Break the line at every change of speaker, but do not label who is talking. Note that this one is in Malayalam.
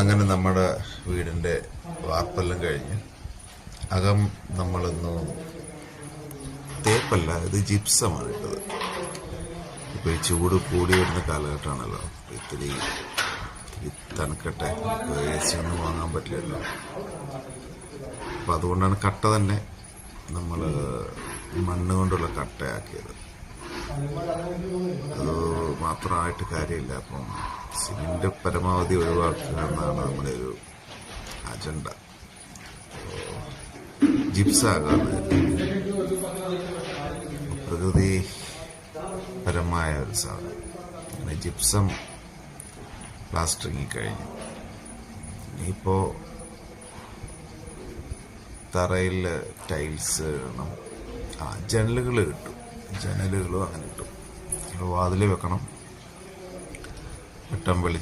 അങ്ങനെ നമ്മുടെ വീടിൻ്റെ വാർപ്പെല്ലാം കഴിഞ്ഞ് അകം നമ്മളിന്ന് തേപ്പല്ല, ഇത് ജിപ്സമാണ് ഇട്ടത്. ഇപ്പോൾ ഈ ചൂട് കൂടി വരുന്ന കാലഘട്ടമാണല്ലോ, ഇത്തിരി തണുക്കട്ടെ, എ സി ഒന്നും വാങ്ങാൻ പറ്റില്ലല്ലോ. അപ്പം അതുകൊണ്ടാണ് കട്ട തന്നെ നമ്മൾ മണ്ണ് കൊണ്ടുള്ള കട്ടയാക്കിയത്. അത് മാത്രമായിട്ട് കാര്യമില്ല. അപ്പം സിമെന്റ് പരമാവധി ഒഴിവാക്കുക എന്നാണ് നമ്മുടെ ഒരു അജണ്ട. ജിപ്സാകാതെ പ്രകൃതി പരമായ ഒരു സാധനം. അങ്ങനെ ജിപ്സം പ്ലാസ്റ്ററിങ് കഴിഞ്ഞു. ഇനിയിപ്പോൾ തറയിൽ ടൈൽസ് ഇടണം. ജനലുകൾ കിട്ടും, ജനലുകളും അങ്ങനെ കിട്ടും. വാതിൽ വെക്കണം, വെട്ടം വെളിച്ചം